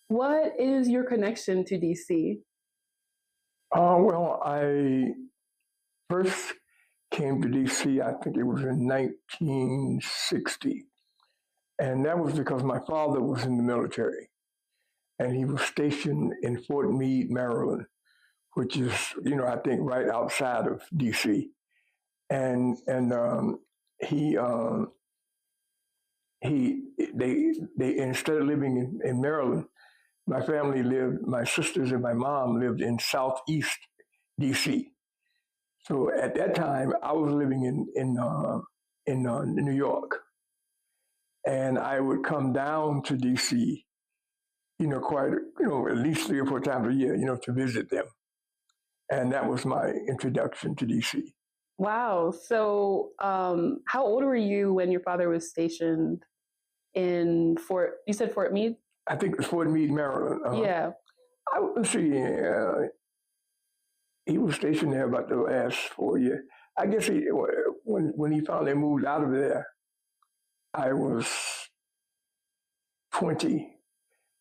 What is your connection to DC? Well, I first came to DC, I think it was in 1960. And that was because my father was in the military and he was stationed in Fort Meade, Maryland, which is, I think right outside of DC. And he, he, they instead of living in Maryland, my sisters and my mom lived in Southeast DC. So at that time, I was living in New York, and I would come down to DC, quite, at least 3 or 4 times a year, to visit them. And that was my introduction to DC. Wow. So, how old were you when your father was stationed in Fort? You said Fort Meade. I think it was Fort Meade, Maryland. Yeah. Let's see. He was stationed there about the last 4 years. I guess when he finally moved out of there, I was 20.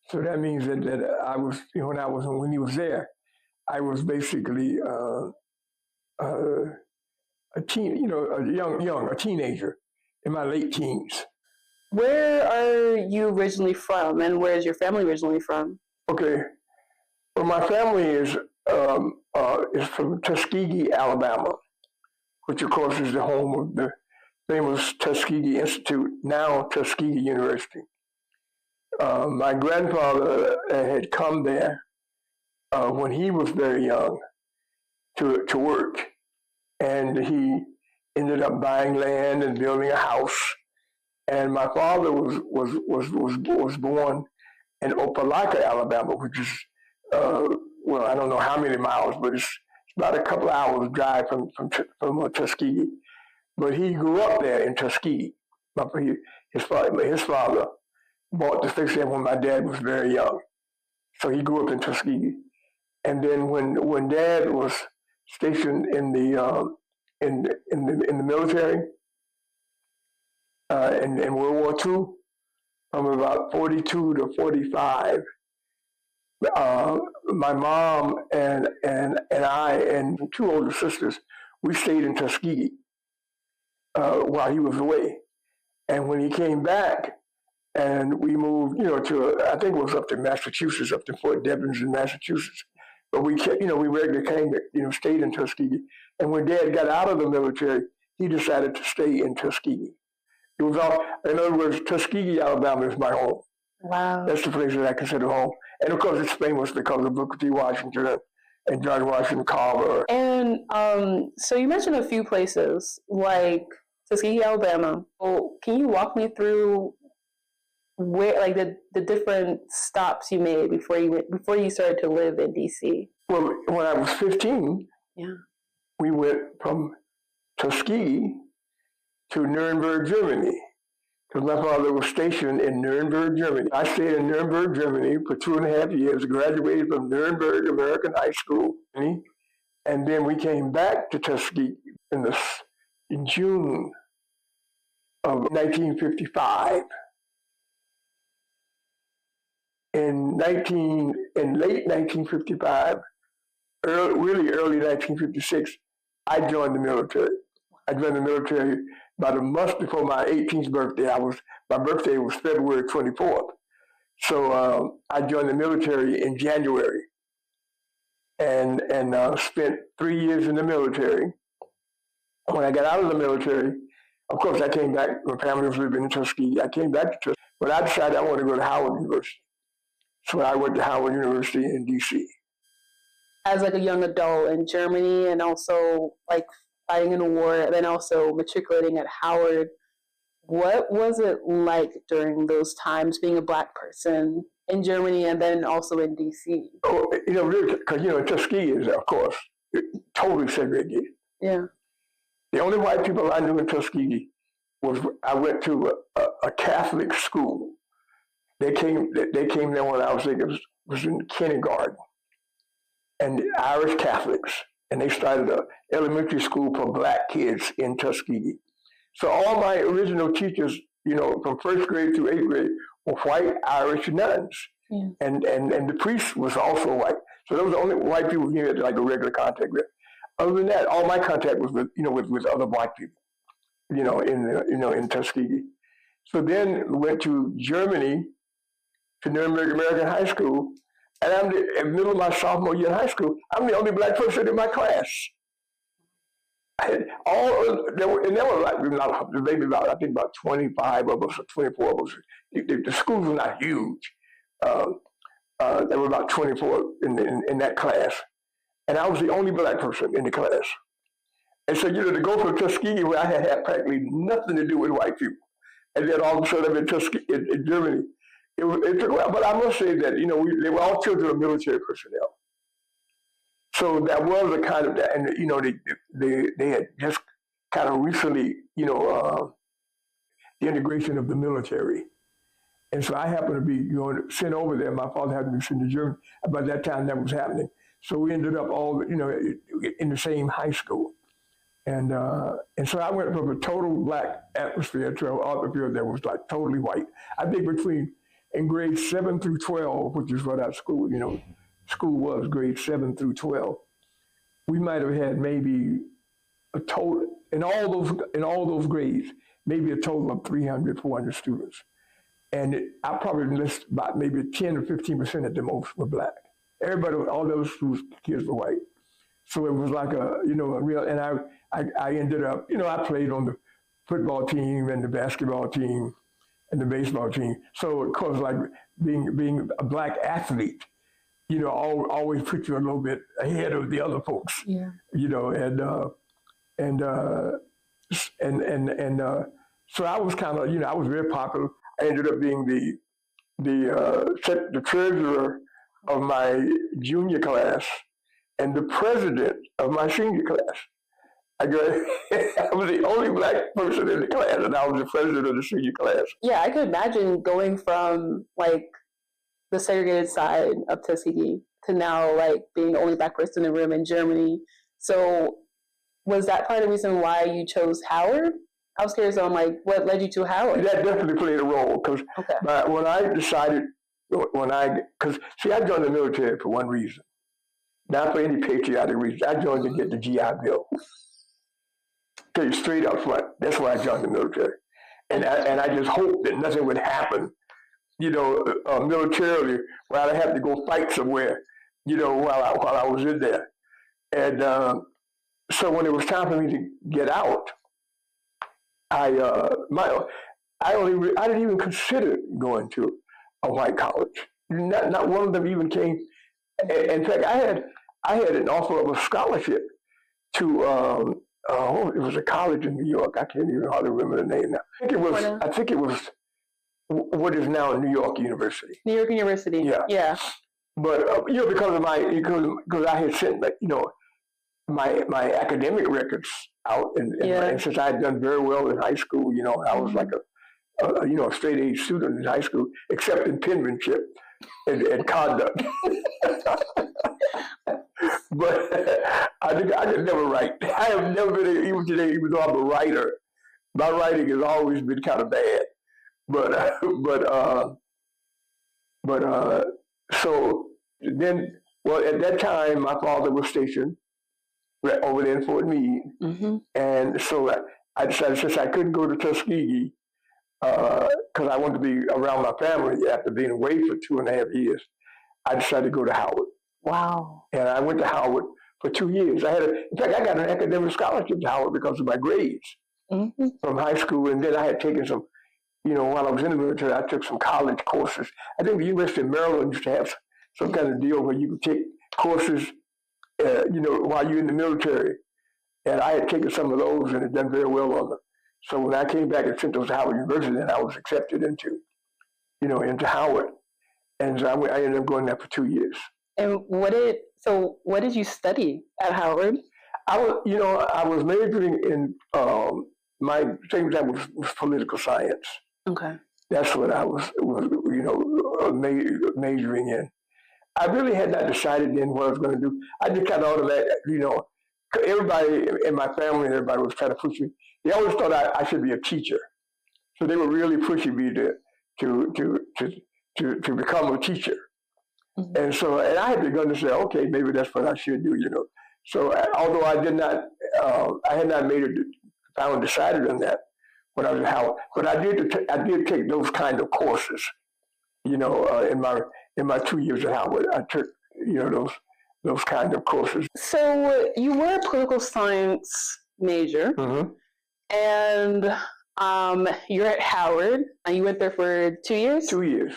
So that means that I was, when he was there, I was basically a a teenager in my late teens. Where are you originally from, and where is your family originally from? Okay. Well, my family is from Tuskegee, Alabama, which of course is the home of the famous Tuskegee Institute, now Tuskegee University. My grandfather had come there when he was very young to work, and he ended up buying land and building a house. And my father was born in Opelika, Alabama, which is I don't know how many miles, but it's about a couple of hours drive from Tuskegee. But he grew up there in Tuskegee. His father bought the fix there when my dad was very young, so he grew up in Tuskegee. And then when Dad was stationed in the military in World War II, from about 42 to 45, my mom and I and 2 older sisters, we stayed in Tuskegee while he was away. And when he came back, and we moved, I think it was up to Massachusetts, up to Fort Devens in Massachusetts. But we kept, we regularly came, stayed in Tuskegee. And when Dad got out of the military, he decided to stay in Tuskegee. It was all, in other words, Tuskegee, Alabama is my home. Wow. That's the place that I consider home. And of course, it's famous because of Booker T. Washington and George Washington Carver. And so you mentioned a few places like Tuskegee, Alabama. Well, can you walk me through where, like, the different stops you made before you started to live in DC? Well, when I was 15, we went from Tuskegee to Nuremberg, Germany, because my father was stationed in Nuremberg, Germany. I stayed in Nuremberg, Germany for 2.5 years, graduated from Nuremberg American High School, and then we came back to Tuskegee in June of 1955. In late 1955, really early 1956, I joined the military. I joined the military about a month before my 18th birthday. My birthday was February 24th. So I joined the military in January and spent 3 years in the military. When I got out of the military, of course, I came back. My family was living in Tuskegee. I came back to Tuskegee, but I decided I wanted to go to Howard University. So I went to Howard University in D.C. As like a young adult in Germany, and also like fighting in a war, and then also matriculating at Howard. What was it like during those times being a Black person in Germany and then also in D.C.? Oh, really, because, Tuskegee is, of course, totally segregated. Yeah. The only white people I knew in Tuskegee was I went to a Catholic school. They came there when I was in kindergarten, and Irish Catholics, and they started an elementary school for Black kids in Tuskegee. So all my original teachers, from first grade through 8th grade, were white Irish nuns. Yeah. And the priest was also white. So those were the only white people you had like a regular contact with. Other than that, all my contact was with other black people, in Tuskegee. So then we went to Germany to Nuremberg American High School, and I'm in the middle of my sophomore year in high school. I'm the only black person in my class. There were like maybe about, I think about 25 of us or 24 of us. The schools were not huge. There were about 24 in that class, and I was the only black person in the class. And so, to go from Tuskegee, where I had practically nothing to do with white people, and then all of a sudden I'm in Tuskegee, in Germany, it took a while. But I must say that, they were all children of military personnel. So that was a kind of that, and they had just kind of recently, the integration of the military. And so I happened to be sent over there. My father happened to be sent to Germany. By that time, that was happening. So we ended up all, in the same high school. And so I went from a total black atmosphere to an atmosphere that was like totally white. I think in grades 7 through 12, which is what our school, school was, grades 7 through 12, we might have had maybe a total, in all those grades, maybe a total of 300, 400 students. And I probably list about maybe 10 or 15% at the most were black. Everybody, all those kids were white. So it was like a real, and I ended up, I played on the football team and the basketball team and the baseball team. So of course, like being a black athlete, always put you a little bit ahead of the other folks. Yeah. So I was kind of, I was very popular. I ended up being the treasurer of my junior class and the president of my senior class. I was the only black person in the class, and I was the president of the senior class. Yeah, I could imagine going from like the segregated side of Tuskegee to now like being the only black person in the room in Germany. So was that part of the reason why you chose Howard? I was curious on like what led you to Howard. That definitely played a role because when I decided, because I joined the military for one reason, not for any patriotic reason. I joined to get the GI Bill. Tell you straight up front, that's why I joined the military, and I just hoped that nothing would happen, militarily, where I'd have to go fight somewhere, while I was in there, and so when it was time for me to get out, I didn't even consider going to a white college. Not one of them even came. In fact, I had an offer of a scholarship to it was a college in New York. I can't even hardly remember the name now. I think it was what is now New York University. New York University. Yeah. Yeah. But because I had sent my academic records out, and since I had done very well in high school, I was like a straight A student in high school, except in penmanship and conduct. But I could never write. I have never been, even today, even though I'm a writer, my writing has always been kind of bad. So then, at that time, my father was stationed over there in Fort Meade. Mm-hmm. And so I decided, since I couldn't go to Tuskegee, because I wanted to be around my family after being away for 2.5 years, I decided to go to Howard. Wow. And I went to Howard for 2 years. In fact, I got an academic scholarship to Howard because of my grades from high school. And then I had taken some, while I was in the military, I took some college courses. I think the University of Maryland used to have some kind of deal where you could take courses, while you're in the military. And I had taken some of those and had done very well on them. So when I came back and sent those to Howard University, then I was accepted into Howard. And so I ended up going there for 2 years. And what did you study at Howard? I was majoring in, my same time was political science. Okay. That's what I was majoring in. I really had not decided then what I was going to do. I just kind of automatically, everybody in my family and everybody was trying to push me. They always thought I should be a teacher. So they were really pushing me to become a teacher. And so, and I had begun to say, okay, maybe that's what I should do, you know. So, although I did not, I had not made it, finally decided on that when I was at Howard, but I did take those kind of courses, you know, in my 2 years at Howard. I took, you know, those kind of courses. So you were a political science major, and you're at Howard, and you went there for 2 years? 2 years.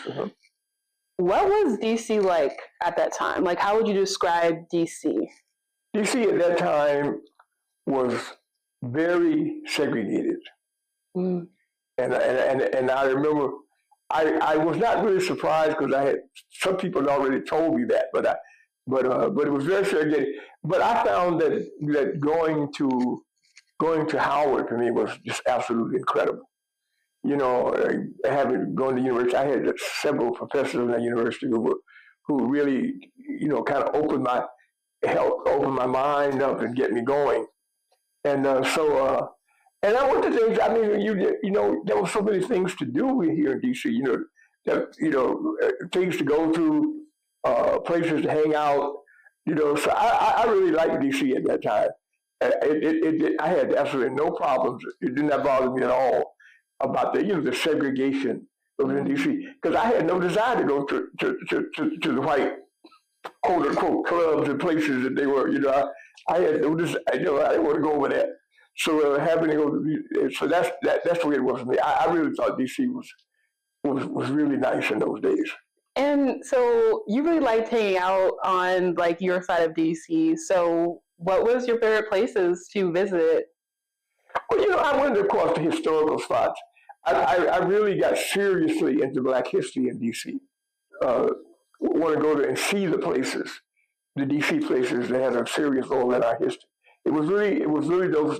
What was DC like at that time? Like, how would you describe DC? DC at that time was very segregated. And I remember I was not really surprised because I had some people had already told me that, but it was very segregated. But I found that going to Howard for me was just absolutely incredible. You know, having gone to university, I had several professors in that university who really, you know, kind of helped open my mind up and get me going. And and I went to things. I mean, you know, there were so many things to do here in DC. You know, things to go to, places to hang out. You know, so I really liked DC at that time. I had absolutely no problems. It did not bother me at all about the segregation of in DC, because I had no desire to go to the white quote unquote clubs and places that they were. You know, I had no desire. I didn't want to go over there. So having to go, so that's the way it was for me. I really thought DC was really nice in those days. And so you really liked hanging out on like your side of DC. So what was your favorite places to visit? Well, you know, I went across the historical spots. I really got seriously into Black history in DC. Want to go there and see the places, the DC places that had a serious role in our history. It was really those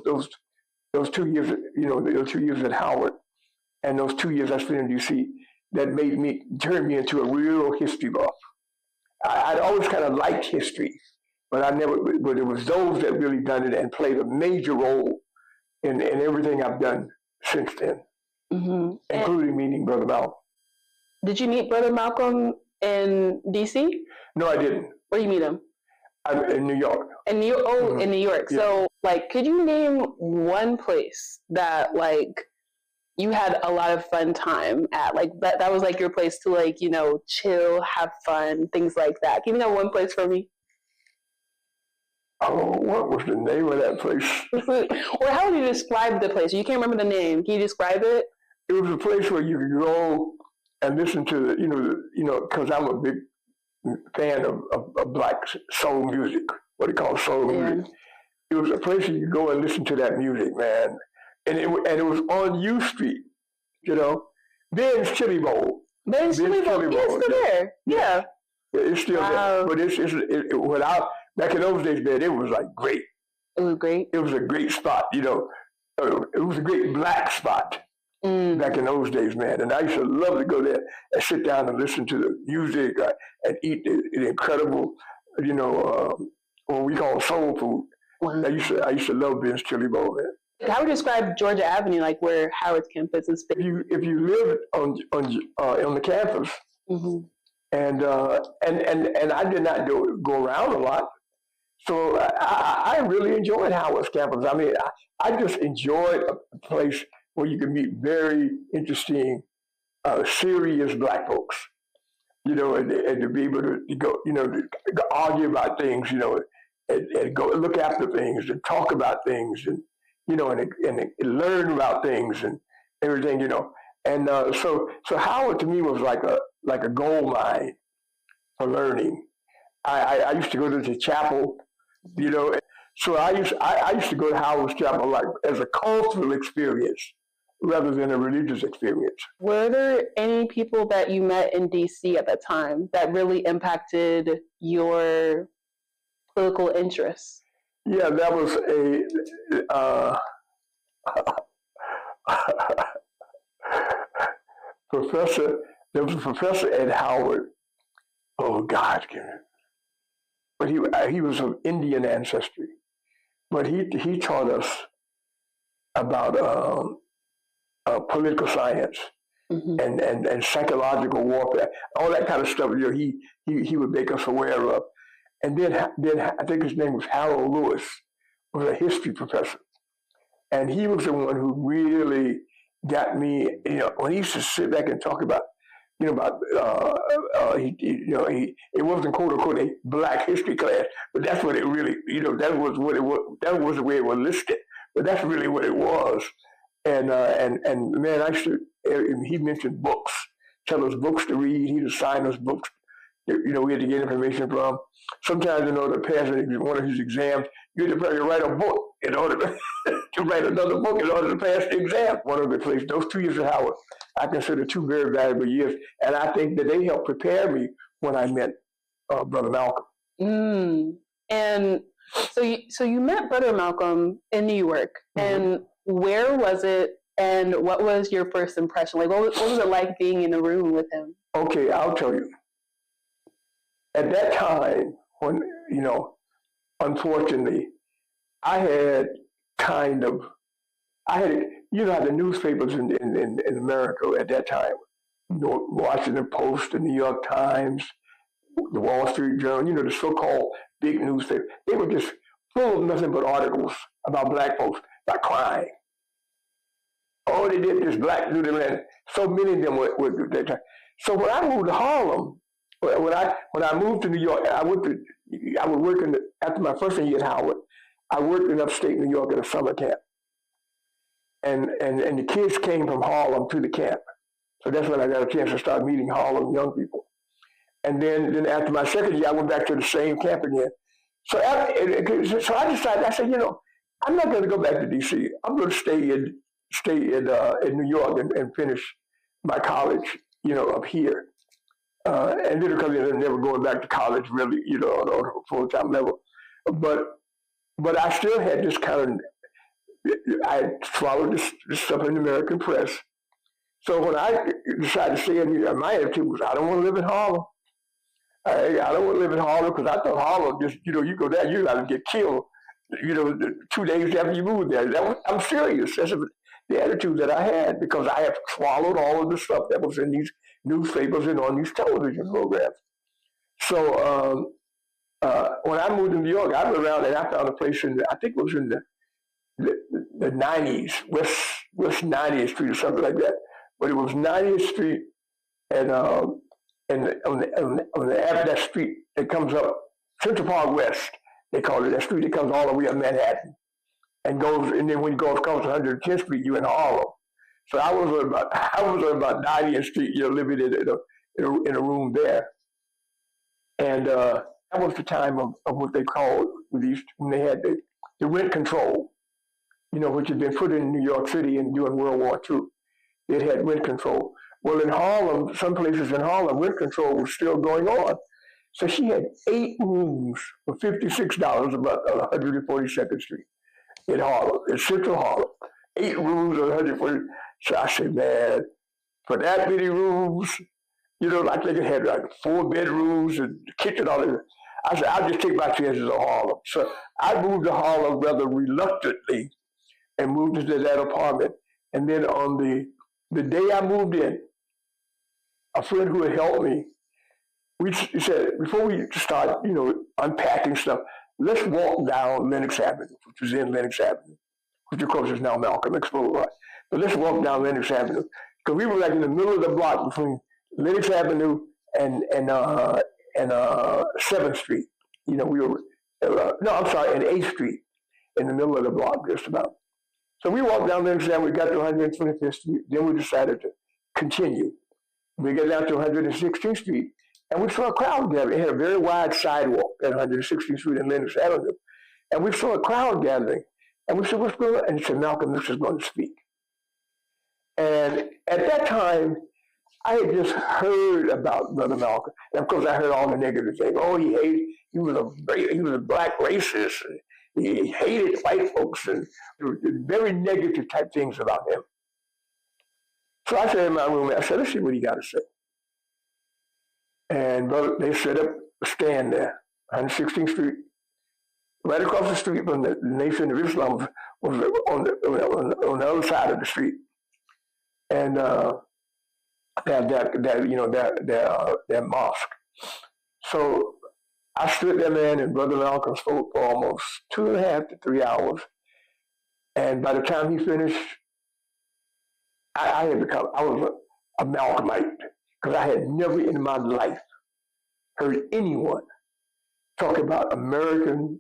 2 years, you know, those 2 years at Howard, and those 2 years I spent in DC that turned me into a real history buff. I'd always kind of liked history, but it was those that really done it and played a major role in everything I've done since then, including meeting Brother Malcolm. Did you meet Brother Malcolm in DC? No, I didn't. Where did you meet him? In New York. In New York. Yeah. So, like, could you name one place that, like, you had a lot of fun time at? Like, that was, like, your place to, like, you know, chill, have fun, things like that. Can you know one place for me? Oh, what was the name of that place? Or how would you describe the place? You can't remember the name. Can you describe it? It was a place where you could go and listen to, you know, because I'm a big fan of Black soul music, what they call soul music. It was a place where you could go and listen to that music, man. And it was on U Street, you know. Ben's Chili Bowl. Ben's Chili Bowl. Yeah, it's still there. Yeah. It's still there. But without, back in those days, man, it was like great. It was great? It was a great spot, you know. It was a great Black spot. Back in those days, man. And I used to love to go there and sit down and listen to the music and eat the incredible, you know, what we call soul food. Wow. I used to love Ben's Chili Bowl, man. How would you describe Georgia Avenue, like where Howard's campus is? If you live on the campus, and I did not go around a lot, so I really enjoyed Howard's campus. I mean, I just enjoyed a place where you can meet very interesting, serious Black folks, you know, and to be able to go, you know, to argue about things, you know, and go look after things and talk about things, and you know, and learn about things and everything, you know. And so Howard to me was like a gold mine for learning. I used to go to the chapel, you know. So I used to go to Howard's Chapel like as a cultural experience rather than a religious experience. Were there any people that you met in DC at that time that really impacted your political interests? Yeah, that was professor. There was a professor at Howard. Oh God, but he was of Indian ancestry. But he taught us about political science, and psychological warfare, all that kind of stuff. He would make us aware of. And then I think his name was Harold Lewis, was a history professor, and he was the one who really got me. When he used to sit back and talk about, it wasn't quote unquote a black history class, but that's what it really, that was what it was. That was the way it was listed, but that's really what it was. And man, he mentioned books, tell us books to read. He'd assign us books. We had to get information from. Sometimes in order to pass one of his exams, you had to write a book in order to write another book in order to pass the exam. One of the places, those 2 years at Howard, I consider 2 very valuable years, and I think that they helped prepare me when I met Brother Malcolm. And so you met Brother Malcolm in New York, and where was it, and what was your first impression? Like, what was it like being in a room with him? Okay, I'll tell you. At that time, when, unfortunately, I had how the newspapers in America at that time, Washington Post, the New York Times, the Wall Street Journal, the so-called big newspapers, they were just full of nothing but articles about black folks, about crime. All they did is black New Zealand. So many of them were at that time. So when I moved to Harlem, when I moved to New York, I would work after my first year at Howard, I worked in upstate New York at a summer camp. And the kids came from Harlem to the camp. So that's when I got a chance to start meeting Harlem young people. And then after my second year, I went back to the same camp again. So I decided, I said, I'm not going to go back to D.C. I'm going to stay in New York and finish my college, up here. And then because I'm never going back to college really, on a full-time level. But I still had this kind of, I followed this stuff in the American press. So when I decided to stay in New York, my attitude was, I don't want to live in Harlem. I don't want to live in Harlem because I thought Harlem just, you go there, you're going to get killed, 2 days after you move there. I'm serious. That's the attitude that I had because I have swallowed all of the stuff that was in these newspapers and on these television programs. So when I moved to New York, I went around and I found a place I think it was in the 90s, West 90th Street or something like that. But it was 90th Street and on that street that comes up, Central Park West, they call it, that street that comes all the way up Manhattan and then when you go across 110th Street, you're in Harlem. So I was on about 90th Street, living in a room there. And that was the time of what they called, when they had the rent control, which had been put in New York City and during World War II. It had rent control. Well, in Harlem, some places in Harlem, rent control was still going on. So she had 8 rooms for $56 about 142nd Street in Harlem, in Central Harlem. 8 rooms on 140. So I said, man, for that many rooms, I think it had like 4 bedrooms and the kitchen, all that. I said, I'll just take my chances on Harlem. So I moved to Harlem rather reluctantly and moved into that apartment. And then on the day I moved in, a friend who had helped me, we said, before we start, unpacking stuff, let's walk down Lenox Avenue, which was in Lenox Avenue, which of course is now Malcolm X Boulevard. But let's walk down Lenox Avenue. Because we were like in the middle of the block between Lenox Avenue and 7th Street. We were, and 8th Street, in the middle of the block, just about. So we walked down Lenox Avenue, we got to 125th Street, then we decided to continue. We got down to 116th Street, and we saw a crowd gathering. It had a very wide sidewalk at 116th Street and Lenox Avenue. And we saw a crowd gathering. And we said, what's going on? And he said, Malcolm X is going to speak. And at that time, I had just heard about Brother Malcolm. And of course, I heard all the negative things. Oh, he was a black racist. And he hated white folks and very negative type things about him. So I said in my room, I said, let's see what he got to say. And brother, they set up a stand there, 116th Street. Right across the street from the Nation of Islam was on the other side of the street. And that mosque. So I stood there, man, and Brother Malcolm spoke for almost 2.5 to 3 hours. And by the time he finished, I was a Malcolmite because I had never in my life heard anyone talk about the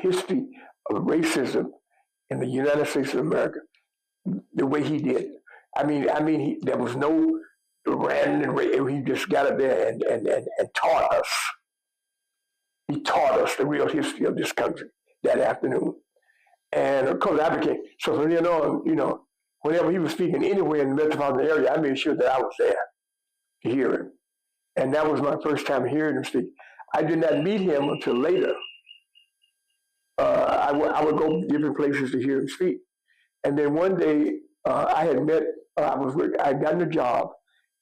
history of racism in the United States of America the way he did. There was no random. He just got up there and taught us. He taught us the real history of this country that afternoon. And of course, I became, so from then on, whenever he was speaking anywhere in the metropolitan area, I made sure that I was there to hear him. And that was my first time hearing him speak. I did not meet him until later. I would go to different places to hear him speak. And then one day, I had gotten a job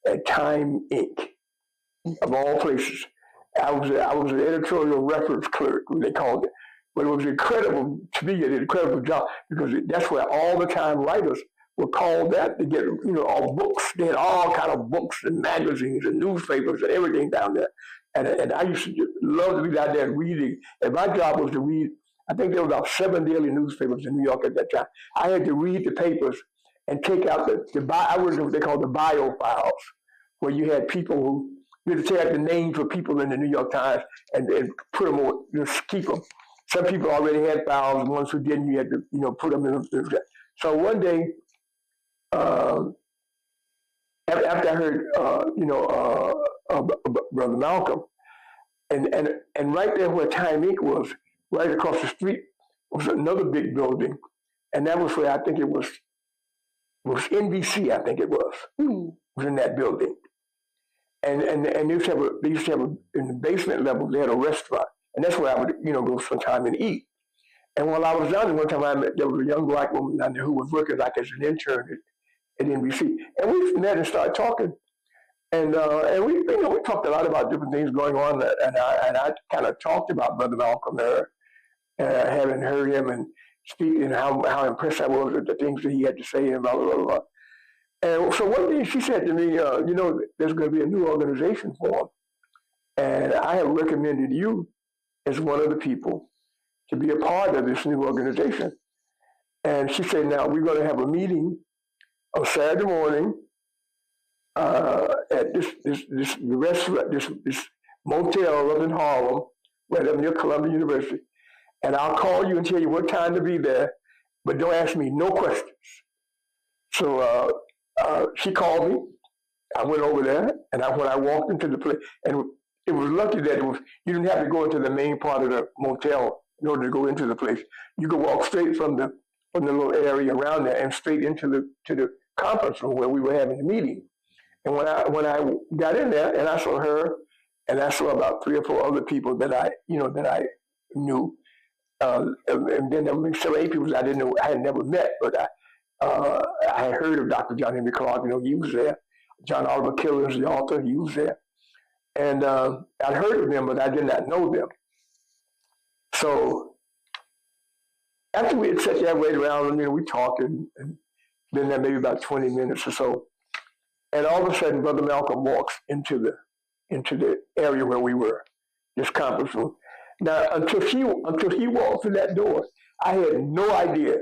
at Time Inc., of all places. I was an editorial reference clerk, they called it. But it was incredible, to me, an incredible job, because that's where all the time writers were called that to get, all books. They had all kind of books and magazines and newspapers and everything down there. And I used to love to be out there reading. And my job was to read, I think there were about 7 daily newspapers in New York at that time. I had to read the papers and take out I was what they call the bio files, where you had people who, you had to take out the names of people in the New York Times and put them on, keep them. Some people already had files, and ones who didn't, you had to, put them in. So one day, after I heard, Brother Malcolm, and right there where Time Inc. was, right across the street, was another big building, and that was where I think it was NBC. I think it was in that building, and they used to have in the basement level they had a restaurant. And that's where I would, go sometime and eat. And while I was down there, one time there was a young black woman down there who was working like as an intern at NBC. And we met and started talking. And we talked a lot about different things going on. And I kind of talked about Brother Malcolm there, having heard him and speak, and how impressed I was with the things that he had to say and blah, blah, blah, blah. And so one day she said to me, there's going to be a new organization formed. And I have recommended you as one of the people to be a part of this new organization. And she said, now we're going to have a meeting on Saturday morning at this restaurant, this motel up in Harlem, right up near Columbia University. And I'll call you and tell you what time to be there, but don't ask me no questions. So she called me. I went over there, and when I walked into the place, and it was lucky that you didn't have to go into the main part of the motel in order to go into the place. You could walk straight from the little area around there and straight into the conference room where we were having the meeting. And when I got in there and I saw her, and I saw about 3 or 4 other people that I knew, and then there were 7 or 8 people I didn't know, I had never met, but I had heard of Dr. John Henry Clark. He was there. John Oliver Killers, the author, he was there. And I'd heard of them, but I did not know them. So after we had sat there, waited around, we talked and been there maybe about 20 minutes or so. And all of a sudden, Brother Malcolm walks into the area where we were, this conference room. Now, until he walked through that door, I had no idea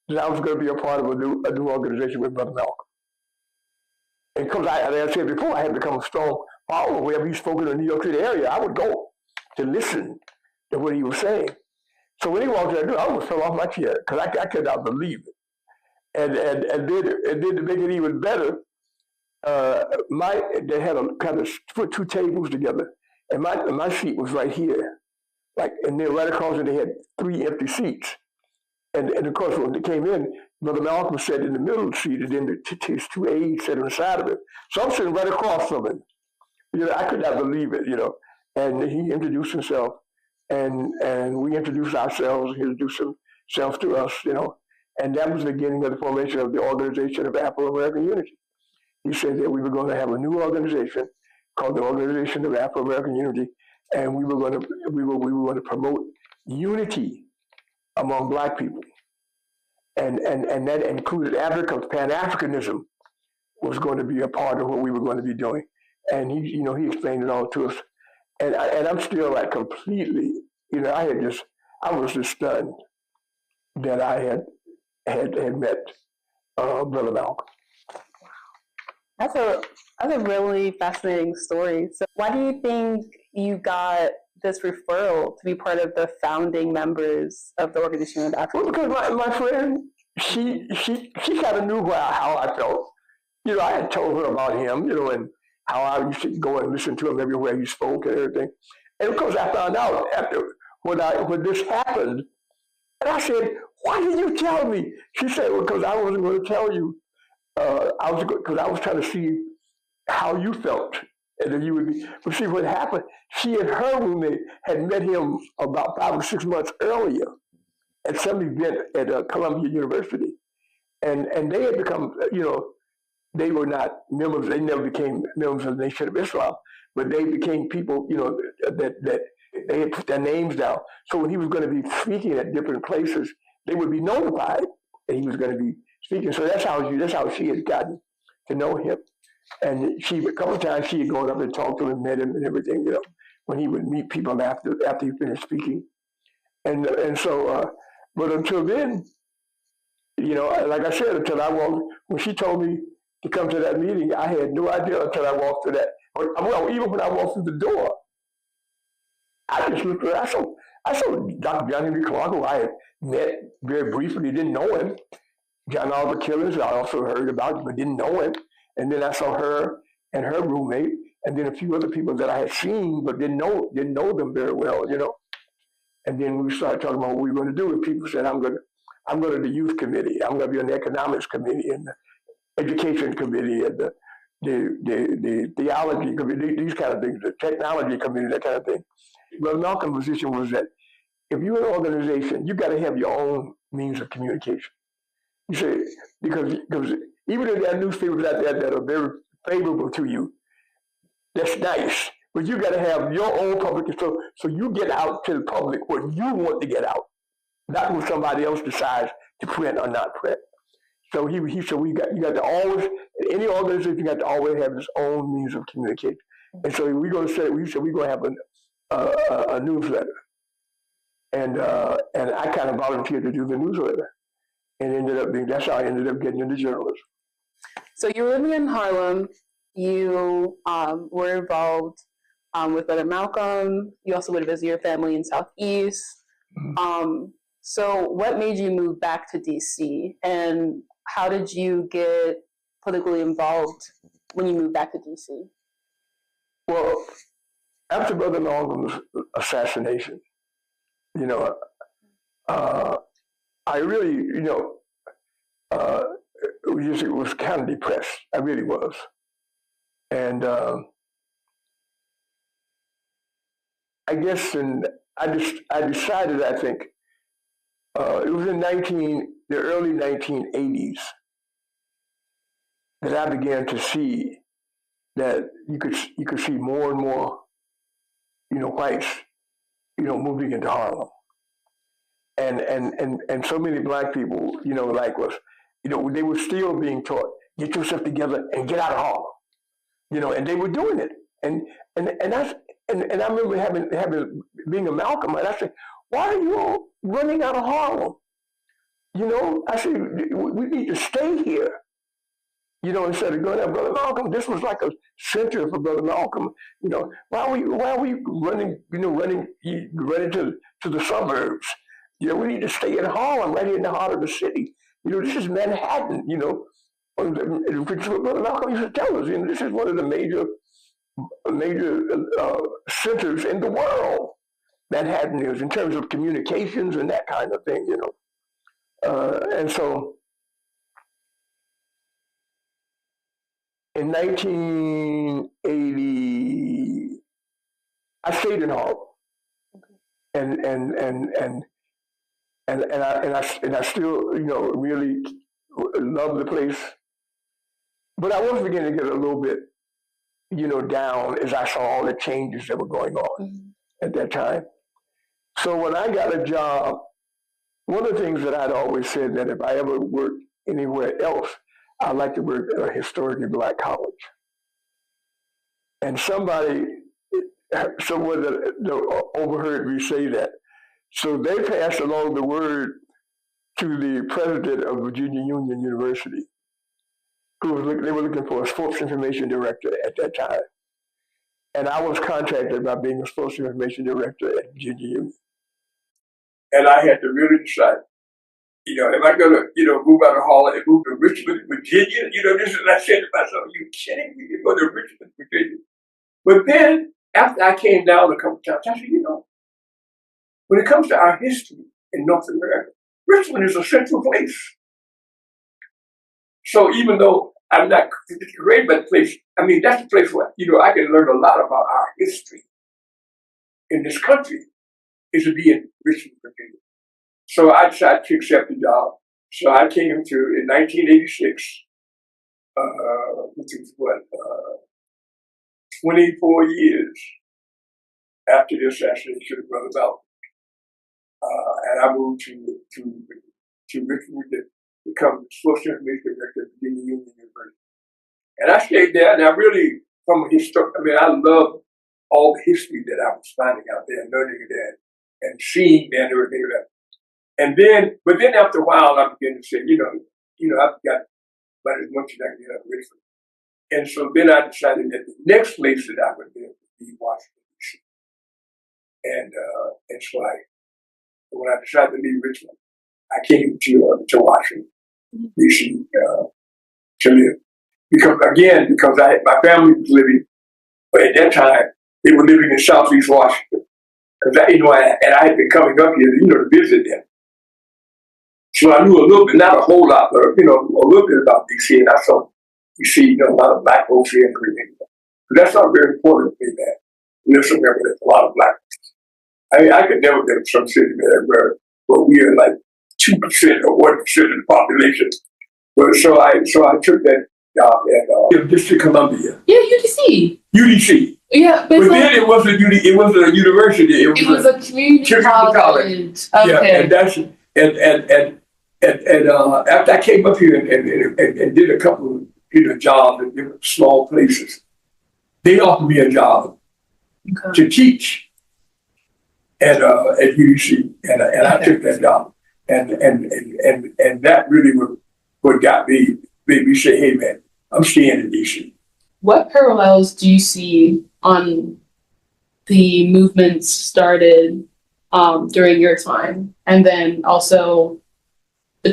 that I was going to be a part of a new organization with Brother Malcolm. And because as I said before, I had become a strong follower. Wherever he spoke in the New York City area, I would go to listen to what he was saying. So when he walked in that door, I almost fell off my chair because I could not believe it. And then to make it even better, they had put 2 tables together, and my seat was right here, and then right across it they had 3 empty seats. And of course, when they came in, Brother Malcolm sat in the middle of the seat, and then his 2 aides sat on the side of it. So I'm sitting right across from him. I could not believe it, And he introduced himself, and we introduced ourselves. He introduced himself to us, And that was the beginning of the formation of the Organization of Afro-American Unity. He said that we were going to have a new organization called the Organization of Afro-American Unity, and we were going to promote unity among Black people, and that included Pan Africanism, was going to be a part of what we were going to be doing. And he explained it all to us. And I'm still like completely, I was just stunned that I had met Brother Malcolm. That's a really fascinating story. So why do you think you got this referral to be part of the founding members of the Organization of Africa? Well, because my friend, she kind of knew how I felt. I had told her about him, and how I used to go and listen to him everywhere he spoke and everything. And of course, I found out after when this happened, and I said, "Why did you tell me?" She said, "Well, because I wasn't going to tell you. Because I was trying to see how you felt, and then you would be." But see, what happened? She and her roommate had met him about 5 or 6 months earlier at some event at Columbia University, and they had become, they were not members. They never became members of the Nation of Islam, but they became people, that they had put their names down. So when he was going to be speaking at different places, they would be notified that he was going to be speaking. So that's how she had gotten to know him. And a couple of times she had gone up and talked to him, met him, and everything. When he would meet people after he finished speaking, and so, but until then, like I said, when she told me to come to that meeting, I had no idea until I walked through that. Well, even when I walked through the door, I just looked at it. I saw Dr. John Henry Clark, who I had met very briefly, didn't know him. John Oliver Killings, I also heard about him, but didn't know him. And then I saw her and her roommate, and then a few other people that I had seen, but didn't know them very well, And then we started talking about what we were going to do, and people said, I'm going to the youth committee. I'm going to be on the economics committee and the education committee and the theology committee, these kind of things, the technology committee, that kind of thing. Brother Malcolm's position was that if you're an organization, you got to have your own means of communication. You say, because even if there are newspapers out there that are very favorable to you, that's nice. But you got to have your own public, so you get out to the public what you want to get out, not what somebody else decides to print or not print. So he said, you got to always, any organization got to always have its own means of communication. And so we said we're going to have a newsletter, and I kind of volunteered to do the newsletter, and that's how I ended up getting into journalism. So you were living in Harlem. You were involved with Brother Malcolm. You also would visit your family in Southeast. Mm-hmm. So what made you move back to DC, and how did you get politically involved when you moved back to DC? Well, after Brother Malcolm's assassination, I really, was kind of depressed. I really was. And I guess I decided, I think, it was in the early 1980s that I began to see that you could see more and more, whites, moving into Harlem. And so many black people, like us, they were still being taught, get yourself together and get out of Harlem. And they were doing it. And I remember being a Malcolm, and I said, why are you all running out of Harlem? I said, we need to stay here. Instead of going out, Brother Malcolm, this was like a center for Brother Malcolm. Why are we running to the suburbs? We need to stay in Harlem, right here in the heart of the city. This is Manhattan. Brother Malcolm used to tell us, this is one of the major centers in the world. Manhattan is, in terms of communications and that kind of thing. And so in 1980, I stayed in Harlem, and I still, really love the place. But I was beginning to get a little bit, down as I saw all the changes that were going on at that time. So when I got a job, one of the things that I'd always said that if I ever worked anywhere else, I like to work at a historically black college. And someone overheard me say that. So they passed along the word to the president of Virginia Union University, they were looking for a sports information director at that time. And I was contacted about being a sports information director at Virginia Union. And I had to really decide, am I going to, move out of Harlem and move to Richmond, Virginia? This is what I said to myself, are you kidding me? You go to Richmond, Virginia. But then, after I came down a couple times, I said, when it comes to our history in North America, Richmond is a central place. So even though I'm not great about the place, that's the place where, I can learn a lot about our history in this country, is to be in Richmond, Virginia. So I decided to accept the job. So I came in 1986, which is 24 years after the assassination of Brother Malcolm. And I moved to Richmond to become Sports Information Director at Virginia Union University. And I stayed there, and I really, from a I love all the history that I was finding out there and learning there and seeing there and everything like that. But then after a while, I began to say, I've got about as much as I can get out of Richmond. And so then I decided that the next place that I would live would be Washington, D.C. And so when I decided to leave Richmond, I came to Washington, D.C. To live. Because my family was living, but at that time, they were living in Southeast Washington. Because I had been coming up here, to visit them. So I knew a little bit, not a whole lot, but, a little bit about D.C. And I saw, a lot of black folks here and everything. But that's not very important to me, man. Somewhere where there's a lot of black folks. I could never get to some city where we are like 2% or 1% of the population. But so I took that job at District of Columbia. Yeah, UDC. UDC. Yeah, but then it wasn't a university. It was a community college. Okay. Yeah, and after I came up here and did a couple of jobs in different small places, they offered me a job to teach at UDC, and I took that job, and that really was what made me say, hey man, I'm staying in DC. What parallels do you see on the movements started during your time, and then also the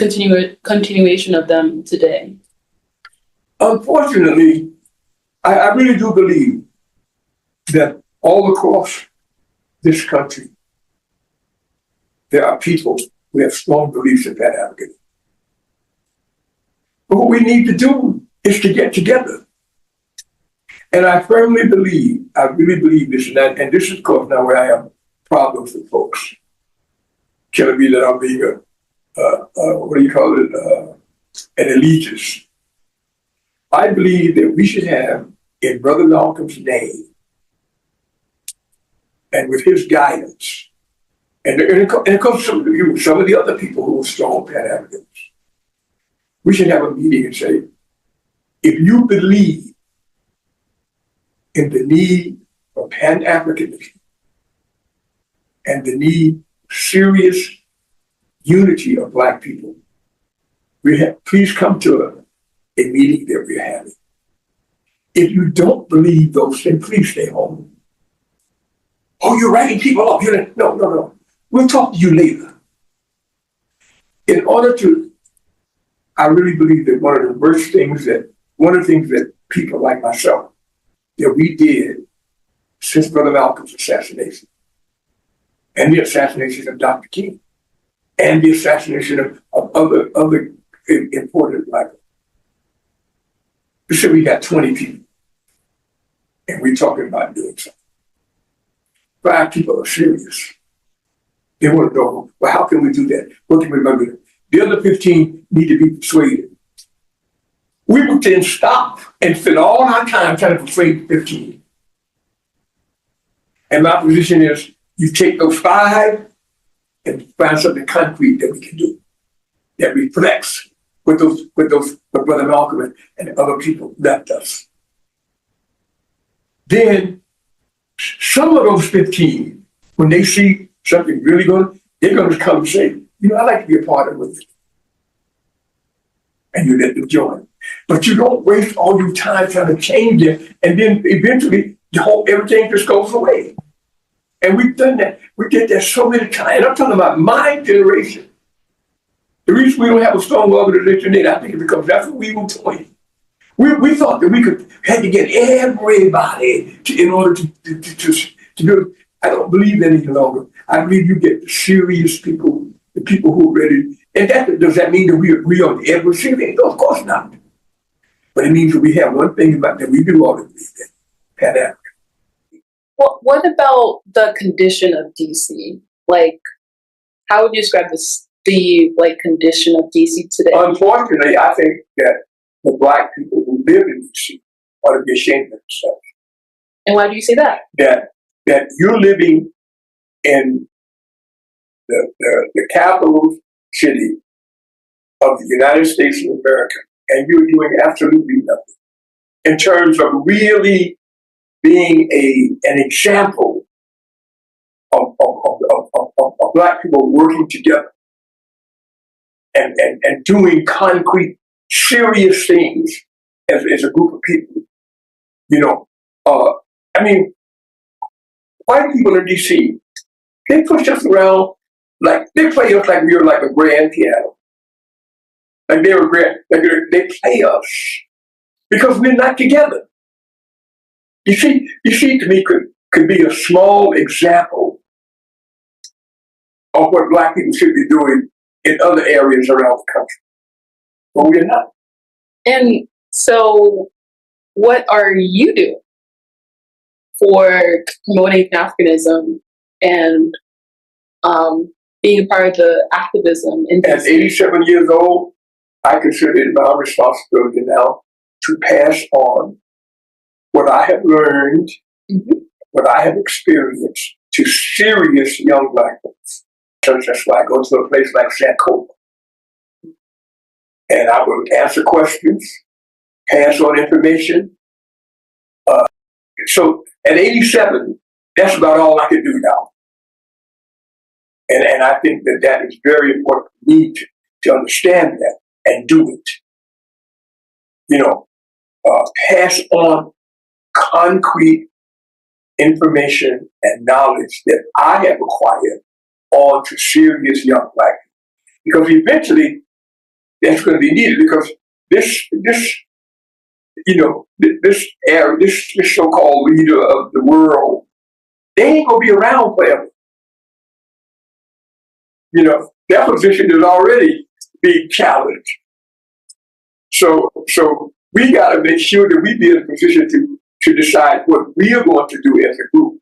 continuation of them today? Unfortunately, I really do believe that all across this country, there are people who have strong beliefs in Pan Africanism. But what we need to do is to get together. And I really believe this, and this is, of course, now where I have problems with folks telling me that I'm being an elitist. I believe that we should have, in Brother Malcolm's name, and with his guidance, and of course some of the other people who are strong Pan-Africans, we should have a meeting and say, if you believe in the need for Pan-Africanism and the need for serious unity of Black people, please come to a meeting that we're having. If you don't believe those things, please stay home. Oh, you're writing people off. No. We'll talk to you later. I really believe that one of the things that people like myself, that we did since Brother Malcolm's assassination, and the assassination of Dr. King, and the assassination of other important Black people. We said we got 20 people, and we're talking about doing something. 5 people are serious. They want to know, well, how can we do that? What can we do? The other 15 need to be persuaded. We would then stop and spend all our time trying to persuade 15. And my position is, you take those 5 and find something concrete that we can do, that reflects with Brother Malcolm and other people left us. Then some of those 15, when they see something really good, they're going to come and say, I'd like to be a part of it. And you let them join. But you don't waste all your time trying to change it, and then eventually everything just goes away. And we've done that. We did that so many times. And I'm talking about my generation. The reason we don't have a strong organization today, I think, is because that's what we were doing. We thought that we had to get everybody in order to do it. I don't believe that any longer. I believe you get the serious people, the people who are ready. And does that mean that we agree on everything? No, of course not. But it means that we have one thing about that we do all agree that Pan African. Well, what about the condition of DC? Like, how would you describe the condition of DC today? Unfortunately, I think that the Black people who live in DC ought to be ashamed of themselves. And why do you say that? That you're living in the capital city of the United States of America, and you're doing absolutely nothing in terms of really being an example of Black people working together and doing concrete, serious things as a group of people. White people in DC, they push us around like they play us like we were like a grand piano. Like they were grand, they play us because we're not together. You see, to me, could be a small example of what Black people should be doing in other areas around the country. But we're not. And so, what are you doing for promoting Pan Africanism and being a part of the activism in DC? At 87 years old, I consider it my responsibility now to pass on what I have learned, what I have experienced to serious young Black folks. So that's why I go to a place like Sankofa. And I will answer questions, pass on information. So at 87, that's about all I can do now. And I think that is very important for me to understand that and do it. Pass on concrete information and knowledge that I have acquired on to serious young Black people. Because eventually that's going to be needed, because this so-called leader of the world, they ain't going to be around forever. Their position is already being challenged. So we got to make sure that we be in a position to decide what we are going to do as a group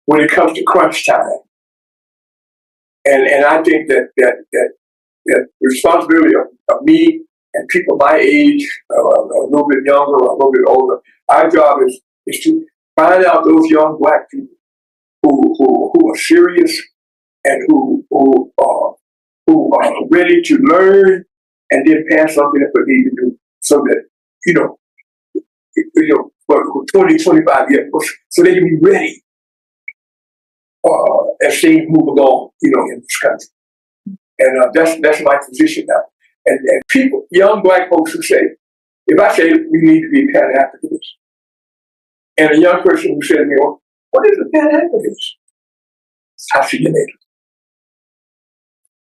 when it comes to crunch time. And I think that the responsibility of me and people my age, a little bit younger or a little bit older, our job is to find out those young Black people who are serious and who are ready to learn and then pass something that we need to do, so that for 20, 25 years, so they can be ready as things move along, in this country. And that's my position now. And people, young Black folks who say, if I say we need to be Pan Africanists, and a young person who said to me, well, what is a Pan Africanist? I'll see you later.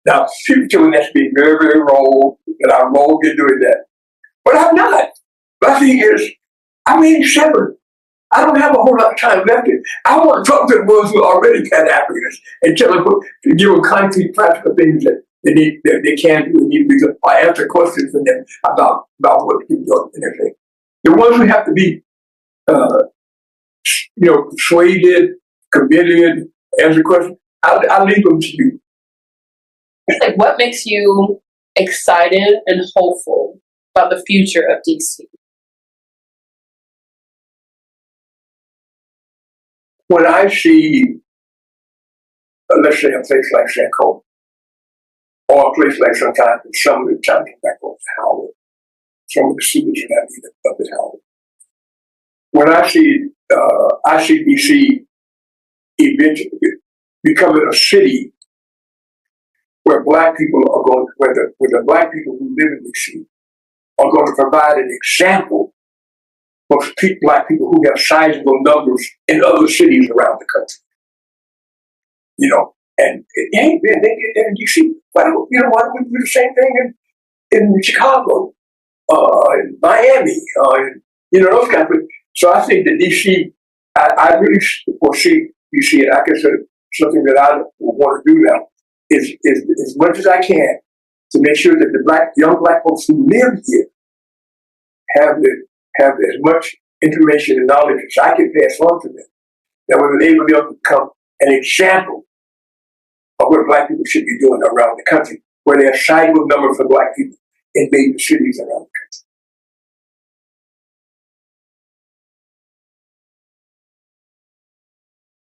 Now, people tell me that's being very, very wrong, that I'm wrong in doing that. But I'm not. My thing is, I'm 87. I don't have a whole lot of time left. I want to talk to the ones who are already Pan Africanists and tell them, to give them concrete, practical things that they can do and need to be done. I answer questions from them about what to do and everything. The ones who have to be, persuaded, committed, answer questions, I'll leave them to you. Like, what makes you excited and hopeful about the future of DC? When I see, let's say, a place like Sankofa, or a place like sometimes, some of the times back on Howard, some of the students are not up at Howard. When I see ICBC eventually becoming a city where Black people are going, where the Black people who live in DC are going to provide an example for Black people who have sizable numbers in other cities around the country. You know, and hey, man, they did that in DC. Why don't we do the same thing in Chicago, in Miami, those kind of places. So I think that DC, I really foresee DC, and I consider something that I want to do now is as much as I can to make sure that the young Black folks who live here have as much information and knowledge as I can pass on to them, that will enable them to become an example of what Black people should be doing around the country, where there are sizable numbers of Black people in major cities around the country.